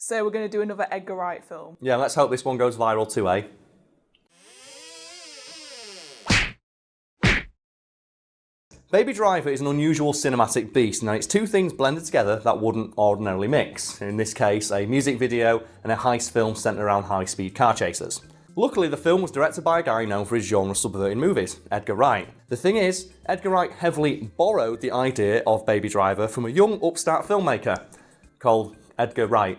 So we're going to do another Edgar Wright film. Yeah, let's hope this one goes viral too, eh? Baby Driver is an unusual cinematic beast, and it's two things blended together that wouldn't ordinarily mix. In this case, a music video and a heist film centered around high-speed car chasers. Luckily, the film was directed by a guy known for his genre-subverting movies, Edgar Wright. The thing is, Edgar Wright heavily borrowed the idea of Baby Driver from a young upstart filmmaker called Edgar Wright.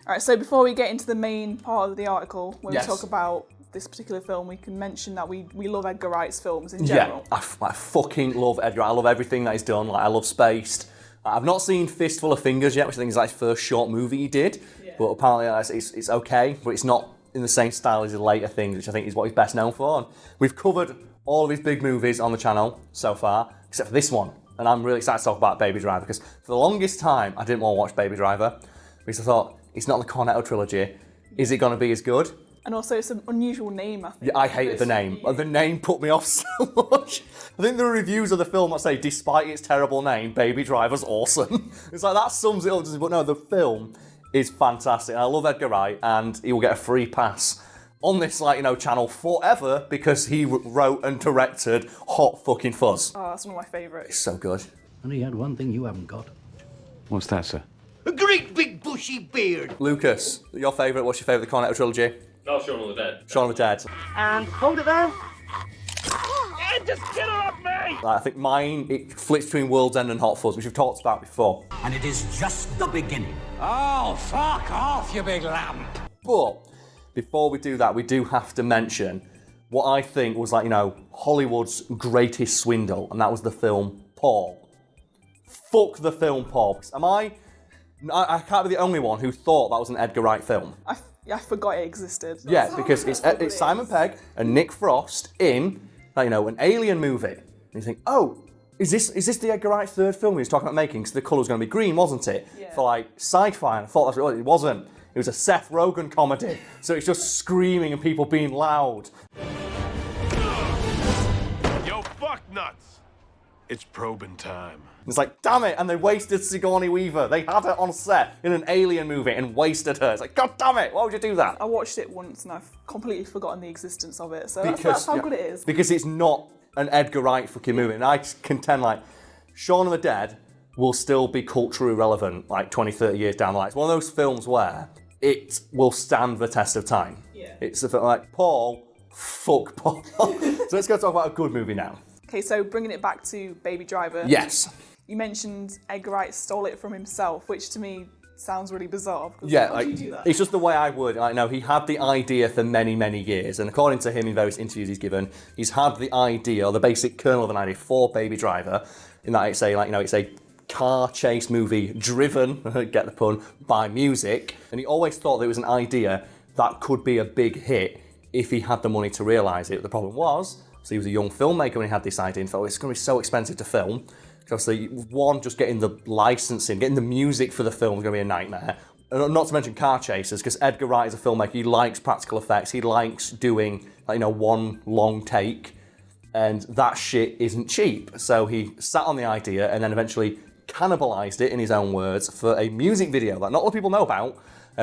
Alright, so before we get into the main part of the article, when Yes. we talk about this particular film, we can mention that we love Edgar Wright's films in general. Yeah, I fucking love Edgar. I love everything that he's done. Like, I love Spaced. I've not seen Fistful of Fingers yet, which I think is like his first short movie he did. Yeah. But apparently it's okay, but it's not in the same style as his later things, which I think is what he's best known for. And we've covered all of his big movies on the channel so far, except for this one. And I'm really excited to talk about Baby Driver, because for the longest time, I didn't want to watch Baby Driver, because I thought, it's not the Cornetto trilogy. Is it going to be as good? And also, it's an unusual name, I think. Yeah, I hated the name. The name put me off so much. I think the reviews of the film that say, despite its terrible name, Baby Driver's awesome. It's like, that sums it up. But no, the film is fantastic. I love Edgar Wright, and he will get a free pass on this, channel forever, because he wrote and directed Hot Fucking Fuzz. Oh, that's one of my favourites. It's so good. And he had one thing you haven't got. What's that, sir? A great big bushy beard. Lucas, your favourite? What's your favourite of the Cornetto trilogy? Oh, Shaun of the Dead. Shaun of the Dead. And hold it there. Just get her off me! I think mine, it flips between World's End and Hot Fuzz, which we've talked about before. And it is just the beginning. Oh, fuck off, you big lamp. But before we do that, we do have to mention what I think was Hollywood's greatest swindle, and that was the film Paul. Fuck the film Paul. I can't be the only one who thought that was an Edgar Wright film. I forgot it existed. Yeah, because it's Simon Pegg and Nick Frost in, an alien movie. And you think, oh, is this the Edgar Wright third film he was talking about making? Because the colour was going to be green, wasn't it? Yeah. For sci-fi. And I thought it wasn't. It was a Seth Rogen comedy. So it's just screaming and people being loud. Yo, fuck nuts. It's probing time. It's like, damn it, and they wasted Sigourney Weaver. They had her on set in an alien movie and wasted her. It's like, god damn it, why would you do that? I watched it once and I've completely forgotten the existence of it, so that's how good it is. Because it's not an Edgar Wright fucking movie, and I contend, Shaun of the Dead will still be culturally relevant, 20, 30 years down the line. It's one of those films where it will stand the test of time. Yeah. It's a film like, Paul, fuck Paul. So let's go talk about a good movie now. Okay, so bringing it back to Baby Driver. Yes. You mentioned Edgar Wright stole it from himself, which to me sounds really bizarre. Yeah, how do you do that? It's just the way I would. He had the idea for many, many years, and according to him in various interviews he's given, he's had the idea, or the basic kernel of an idea for Baby Driver, in that it's a car chase movie driven, get the pun, by music, and he always thought there was an idea that could be a big hit if he had the money to realise it. The problem was, so he was a young filmmaker when he had this idea and thought, it's going to be so expensive to film. Obviously, one, just getting the licensing, getting the music for the film is going to be a nightmare. And not to mention car chasers, because Edgar Wright is a filmmaker, he likes practical effects, he likes doing, one long take, and that shit isn't cheap. So he sat on the idea and then eventually cannibalised it, in his own words, for a music video that not a lot of people know about,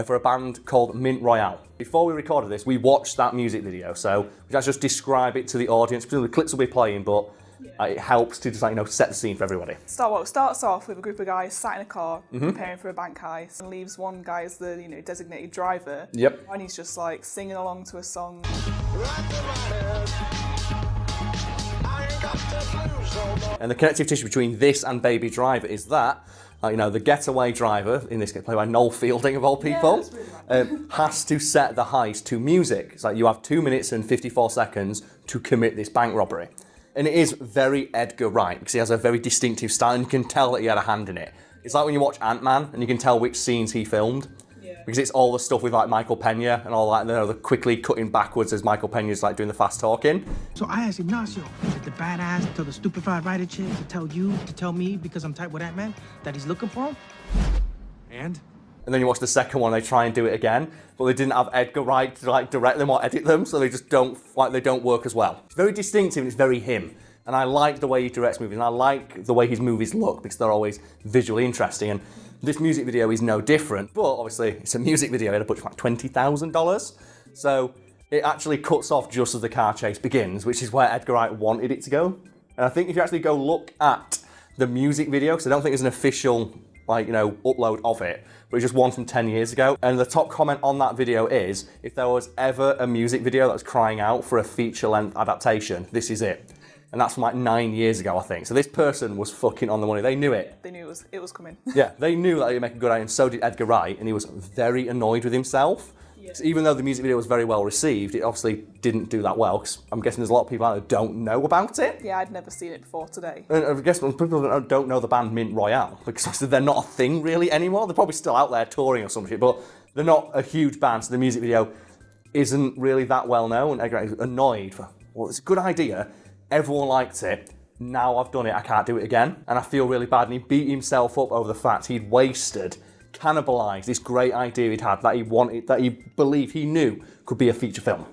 for a band called Royale. Before we recorded this, we watched that music video, so let's just describe it to the audience. Presumably the clips will be playing, but it helps to just set the scene for everybody. Starts off with a group of guys sat in a car preparing for a bank heist, and leaves one guy as the designated driver. Yep. And he's just singing along to a song. And the connective tissue between this and Baby Driver is that the getaway driver, in this case played by Noel Fielding of all people, has to set the heist to music. It's like you have 2 minutes and 54 seconds to commit this bank robbery. And it is very Edgar Wright, because he has a very distinctive style, and you can tell that he had a hand in it. It's like when you watch Ant-Man, and you can tell which scenes he filmed. Yeah. Because it's all the stuff with Michael Pena and all that, and the quickly cutting backwards as Michael Pena's doing the fast talking. So I asked Ignacio, is it the badass tell the stupefied writer chick to tell me, because I'm tight with that man, that he's looking for him? And then you watch the second one, they try and do it again, but they didn't have Edgar Wright to direct them or edit them, so they just don't work as well. It's very distinctive and it's very him. And I like the way he directs movies, and I like the way his movies look, because they're always visually interesting. And this music video is no different, but obviously it's a music video. It had a budget of like $20,000. So it actually cuts off just as the car chase begins, which is where Edgar Wright wanted it to go. And I think if you actually go look at the music video, because I don't think there's an official upload of it, but it's just one from 10 years ago. And the top comment on that video is, if there was ever a music video that was crying out for a feature-length adaptation, this is it. And that's from like 9 years ago, I think. So this person was fucking on the money. They knew it. They knew it was coming. Yeah, they knew that he'd make a good idea, and so did Edgar Wright, and he was very annoyed with himself. Yeah. So even though the music video was very well received, it obviously didn't do that well, because I'm guessing there's a lot of people out there who don't know about it. Yeah, I'd never seen it before today. And I guess people don't know the band Mint Royale, because obviously they're not a thing really anymore. They're probably still out there touring or some shit, but they're not a huge band, so the music video isn't really that well known. And Edgar Wright was annoyed for, well, it's a good idea, everyone liked it, now I've done it, I can't do it again. And I feel really bad, and he beat himself up over the fact he'd cannibalised this great idea he'd had, that he wanted, that he believed, he knew could be a feature film.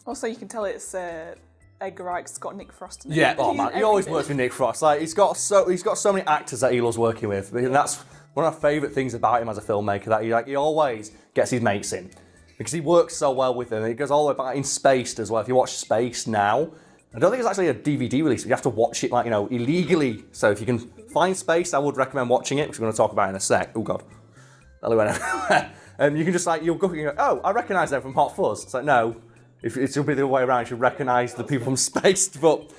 Also, you can tell it's Edgar Wright's got Nick Frost in it. Yeah, oh man, he always works with Nick Frost. Like he's got so many actors that he loves working with. And that's one of my favourite things about him as a filmmaker, that he always gets his mates in, because he works so well with them. He goes all the way back in Spaced as well. If you watch Spaced now, I don't think it's actually a DVD release, but you have to watch it illegally. So if you can find Spaced, I would recommend watching it, which we're going to talk about in a sec. Oh god, that went everywhere. And you can just you'll go and go, oh, I recognise them from Hot Fuzz. It's like, no, it should be the other way around. You should recognise the people from Spaced, but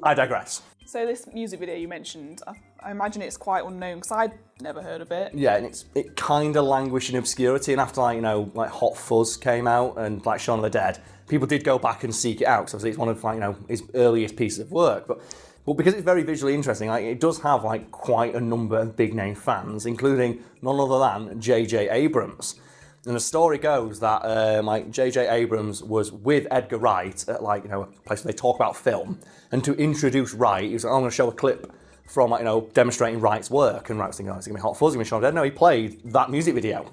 I digress. So this music video you mentioned, I imagine it's quite unknown, because I'd never heard of it. Yeah, and it kind of languished in obscurity, and after Hot Fuzz came out and Shaun of the Dead, people did go back and seek it out, because obviously it's one of his earliest pieces of work. But because it's very visually interesting, it does have quite a number of big name fans, including none other than J.J. Abrams. And the story goes that J.J. Abrams was with Edgar Wright at a place where they talk about film, and to introduce Wright, he was like, I'm going to show a clip from demonstrating Wright's work, and Wright was thinking, oh, it's going to be Hot Fuzz, it's going to be Shaun of the Dead. No, he played that music video.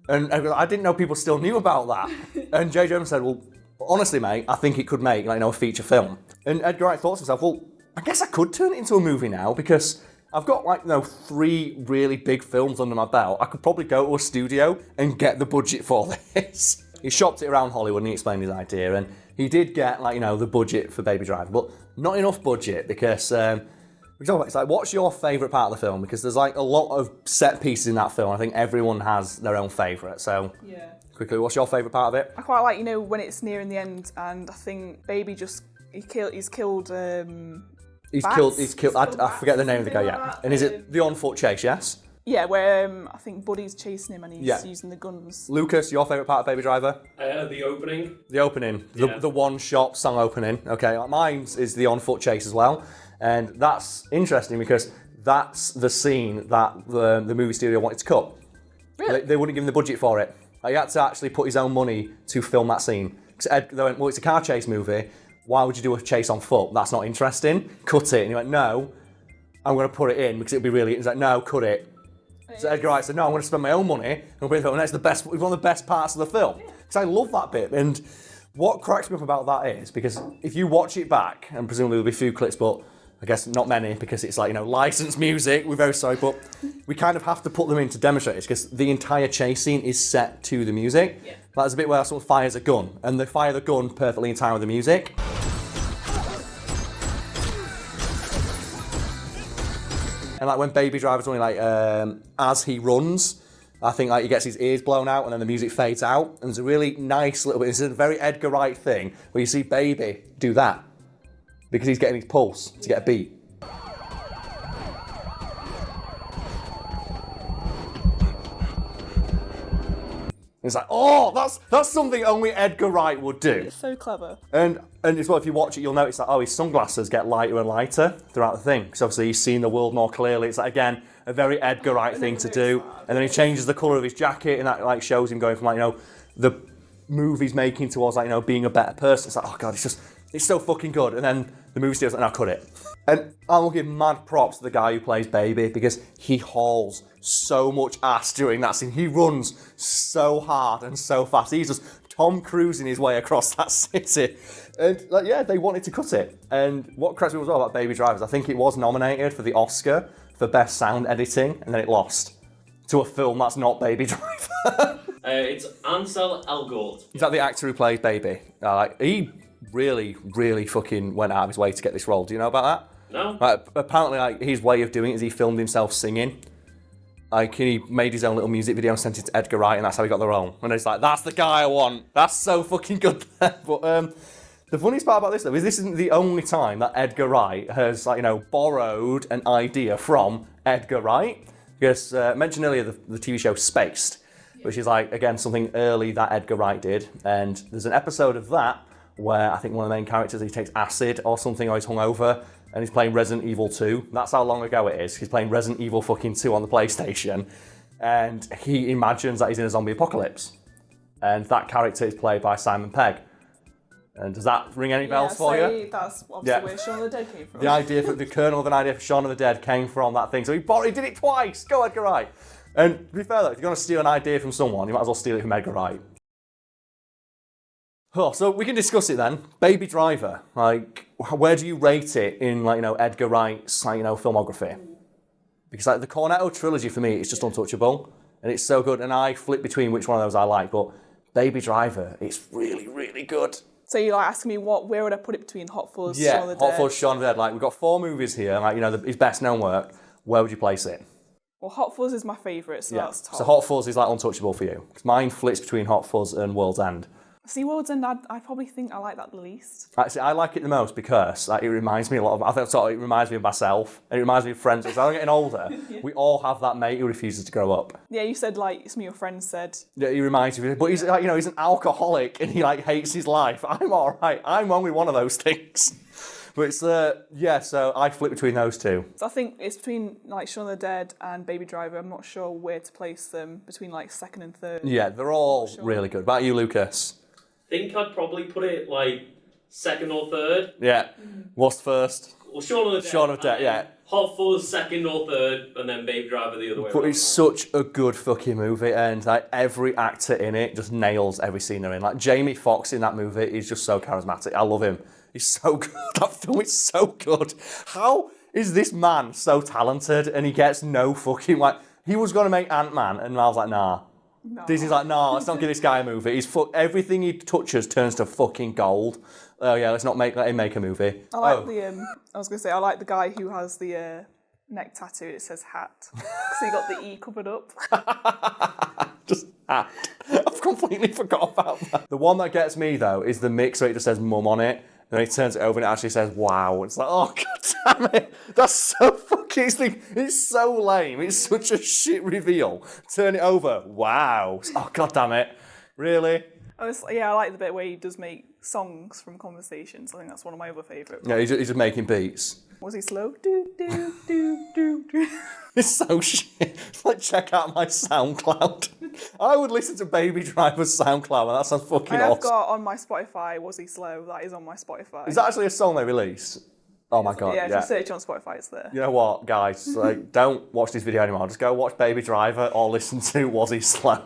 And I didn't know people still knew about that. And J.J. Abrams said, well, honestly, mate, I think it could make a feature film. And Edgar Wright thought to himself, well, I guess I could turn it into a movie now, because I've got 3 really big films under my belt. I could probably go to a studio and get the budget for this. He shopped it around Hollywood and he explained his idea, and he did get the budget for Baby Driver, but not enough budget, because it's what's your favourite part of the film? Because there's a lot of set pieces in that film. I think everyone has their own favourite. So yeah. Quickly, what's your favourite part of it? I quite like when it's nearing the end, and I think Baby he's killed. He's killed. I forget the name of the guy. Yeah, and is it the on-foot chase? Yes. Yeah, where I think Buddy's chasing him and he's using the guns. Lucas, your favourite part of Baby Driver? The opening. The opening. Yeah. The one-shot song opening. Okay, mine is the on-foot chase as well, and that's interesting because that's the scene that the movie studio wanted to cut. Really? They wouldn't give him the budget for it. He had to actually put his own money to film that scene. They went, well, it's a car chase movie. Why would you do a chase on foot? That's not interesting. Cut it. And he went, no, I'm going to put it in because it'll be really... He's like, no, cut it. So Edgar Wright said, no, I'm going to spend my own money. And that's one of the best parts of the film. Because I love that bit. And what cracks me up about that is, because if you watch it back, and presumably there'll be a few clips, but I guess not many, because it's licensed music. We're very sorry, but we kind of have to put them in to demonstrate this, because the entire chase scene is set to the music. Yeah. That's a bit where someone fires a gun, and they fire the gun perfectly in time with the music. And when Baby Driver's only as he runs, I think he gets his ears blown out and then the music fades out. And there's a really nice little bit, it's a very Edgar Wright thing, where you see Baby do that. Because he's getting his pulse to get a beat. It's oh, that's something only Edgar Wright would do. It's so clever. And as well, if you watch it, you'll notice that his sunglasses get lighter and lighter throughout the thing. Because obviously he's seen the world more clearly. It's again a very Edgar Wright thing to do. And then he changes the colour of his jacket, and that shows him going from the movies making towards being a better person. It's oh god, it's so fucking good. And then the movie studio's no, cut it. And I will give mad props to the guy who plays Baby, because he hauls so much ass during that scene. He runs so hard and so fast. He's just Tom cruising his way across that city. And like, yeah, they wanted to cut it. And what cracks me as well about Baby Driver is I think it was nominated for the Oscar for Best Sound Editing, and then it lost to a film that's not Baby Driver. It's Ansel Elgort. Is that the actor who plays Baby? He really, really fucking went out of his way to get this role. Do you know about that? No. Apparently, his way of doing it is he filmed himself singing. He made his own little music video and sent it to Edgar Wright, and that's how he got the role. And it's like, that's the guy I want. That's so fucking good. But the funniest part about this, though, is this isn't the only time that Edgar Wright has, borrowed an idea from Edgar Wright. Because mentioned earlier the TV show Spaced, which is, again, something early that Edgar Wright did. And there's an episode of that where I think one of the main characters, he takes acid or something, or he's hungover, and he's playing Resident Evil 2. That's how long ago it is. He's playing Resident Evil fucking 2 on the PlayStation, and he imagines that he's in a zombie apocalypse. And that character is played by Simon Pegg. And does that ring any bells for you? That's obviously where Shaun of the Dead came from. The idea for the kernel of an idea for Shaun of the Dead came from that thing. So he did it twice. Go Edgar Wright. And to be fair though, if you're going to steal an idea from someone, you might as well steal it from Edgar Wright. Oh, so we can discuss it then. Baby Driver, where do you rate it in, Edgar Wright's, filmography? Because, the Cornetto trilogy for me is just untouchable, and it's so good, and I flip between which one of those I like, but Baby Driver, it's really, really good. So you're asking me where would I put it between Hot Fuzz, Yeah, Shaun of the Dead? Hot Fuzz, Shaun of the Dead. We've got 4 movies here, his best known work. Where would you place it? Well, Hot Fuzz is my favourite, so that's top. So Hot Fuzz is, untouchable for you. Because mine flips between Hot Fuzz and World's End. See, World's End, I probably think I like that the least. Actually, I like it the most because it reminds me a lot of. I think it reminds me of myself. And it reminds me of friends. As I'm getting older, we all have that mate who refuses to grow up. Yeah, you said some of your friends said. Yeah, he reminds me. But he's he's an alcoholic and he hates his life. I'm all right. I'm only one of those things. But it's so I flip between those two. So I think it's between Shaun of the Dead and Baby Driver. I'm not sure where to place them between second and third. Yeah, they're all really good. What about you, Lucas? I think I'd probably put it second or third. Yeah. What's first? Well, Shaun of the Dead. Shaun of the Dead, yeah. Hot Fuzz second or third, and then Baby Driver the other way But around. it's such a good fucking movie, and every actor in it just nails every scene they're in. Jamie Foxx in that movie is just so charismatic. I love him. He's so good. That film is so good. How is this man so talented and he gets no fucking he was gonna make Ant-Man, and I was like, nah. No. Disney's like, nah, let's not give this guy a movie. Everything he touches turns to fucking gold. Oh yeah, let's not let him make a movie. I like the guy who has the neck tattoo. It says hat because he got the E covered up. Just hat. I've completely forgot about that. The one that gets me though is the mix where it just says mum on it. And then he turns it over and it actually says, wow. It's like, oh, god damn it. That's so fucking... It's so lame. It's such a shit reveal. Turn it over. Wow. Oh, god damn it. Really? I like the bit where he does make songs from conversations. I think that's one of my other favourites. Yeah, he's just making beats. Was he slow? Do, do, do, do, do. It's so shit. It's check out my SoundCloud. I would listen to Baby Driver's SoundCloud, and that sounds fucking awesome. I've got on my Spotify, Was He Slow? That is on my Spotify. Is that actually a song they released? Oh my god, yeah. If you search on Spotify, it's there. You know what, guys? Don't watch this video anymore. Just go watch Baby Driver or listen to Was He Slow.